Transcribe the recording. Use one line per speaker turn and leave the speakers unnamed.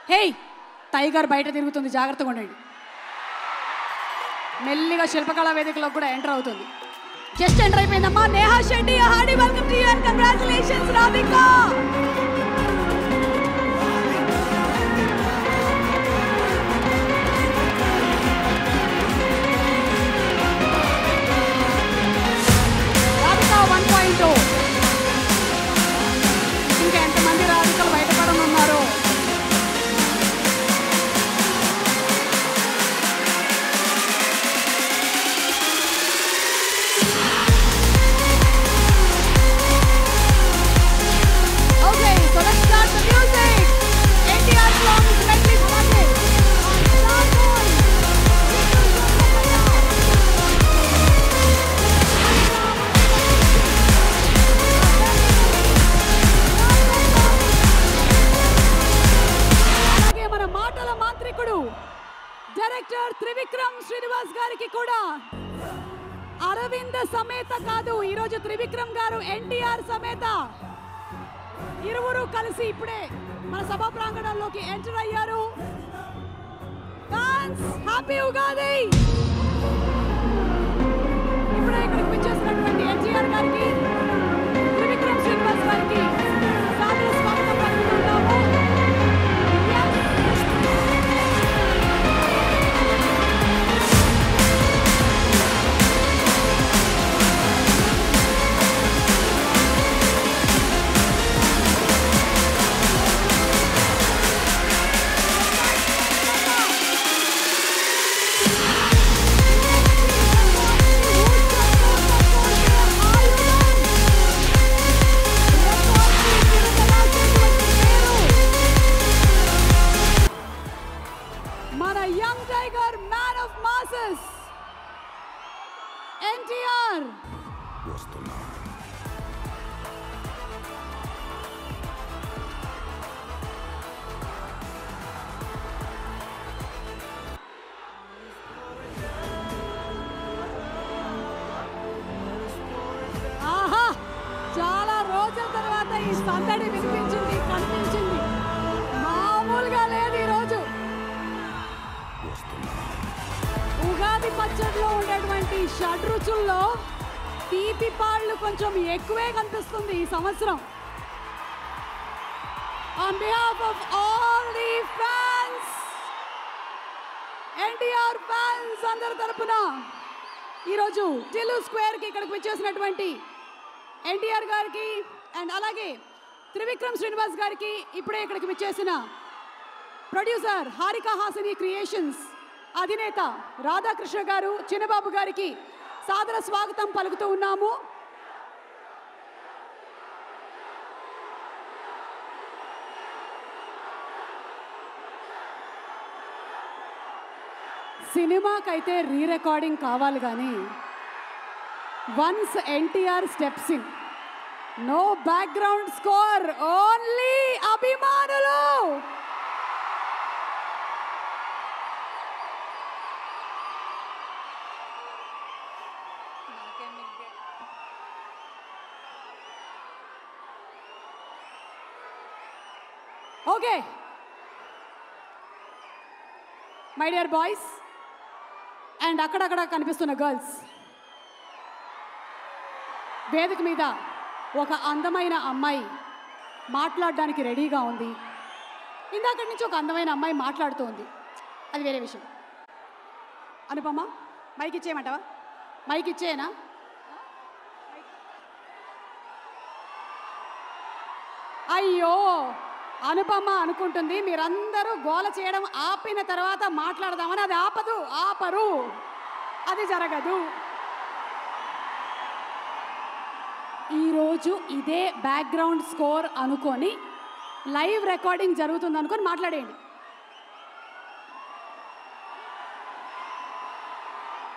హే tiger బయట తిరుగుతుంది, జాగ్రత్తగా ఉండండి. మెల్లిగా శిల్పకళా వేదికలోకి కూడా ఎంటర్ అవుతుంది. జస్ట్ ఎంటర్ అయిపోయిందమ్మా. Neha Shetty, hearty welcome to you and congratulations Radhika. Radhika 1.0. ఇంకా ఎంతమంది రాధికలు బయటపడనున్నారో. డైరెక్టర్ త్రివిక్రమ్ శ్రీనివాస్ గారికి కూడా అరవింద సమేత కాదు, ఈరోజు త్రివిక్రమ్ గారు ఎన్టీఆర్ సమేత ఇరువురు కలిసి ఇప్పుడే మన సభా ప్రాంగణంలోకి ఎంటర్ అయ్యారు. Fans happy Ugadi. ఇప్పుడే ఇక్కడికి విచ్చేసినటువంటి ఎన్టీఆర్ గారికి త్రివిక్రమ్ శ్రీనివాస్ గారికి సాదర స్వాగతం పలుకుతున్నాము. మన young tiger, man of masses NTR వస్తున్నా. ఆహా, చాలా రోజుల తర్వాత ఈ సందడి వినిపించింది, కనిపించింది. మామూలుగా లేదు ఈరోజు. ఉగాది పచ్చడిలో ఉండేటువంటి షడ్రుచుల్లో తీపి పాళ్ళు కొంచెం ఎక్కువే కనిపిస్తుంది ఈ సంవత్సరం. On behalf of all the fans, NTR fans అందరి తరపున ఈరోజు టిల్లు స్క్వేర్కి ఇక్కడికి వచ్చేసినటువంటి ఎన్టీఆర్ గారికి అండ్ అలాగే త్రివిక్రమ్ శ్రీనివాస్ గారికి, ఇప్పుడే ఇక్కడికి వచ్చేసిన ప్రొడ్యూసర్ హారిక హాసిని క్రియేషన్స్ అధినేత రాధాకృష్ణ గారు, చిన్నబాబు గారికి సాదర స్వాగతం పలుకుతూ ఉన్నాము. సినిమాకైతే రీ రికార్డింగ్ కావాలి కానీ once NTR steps in, no background score, only అభిమానులు. Okay my dear boys and అక్కడక్కడ కనిపిస్తున్న గర్ల్స్, వేదిక మీద ఒక అందమైన అమ్మాయి మాట్లాడడానికి రెడీగా ఉంది. ఇందాకటి నుంచి ఒక అందమైన అమ్మాయి మాట్లాడుతూ ఉంది, అది వేరే విషయం. అనుపమ, మైక్ ఇచ్చేయమంటావా? మైక్ ఇచ్చేయనా? అయ్యో, అనుపమ అనుకుంటుంది మీరందరూ గోల చేయడం ఆపిన తర్వాత మాట్లాడదామని. అది ఆపరు, అది జరగదు. ఈరోజు ఇదే బ్యాక్గ్రౌండ్ స్కోర్ అనుకొని లైవ్ రికార్డింగ్ జరుగుతుంది అనుకొని మాట్లాడేయండి.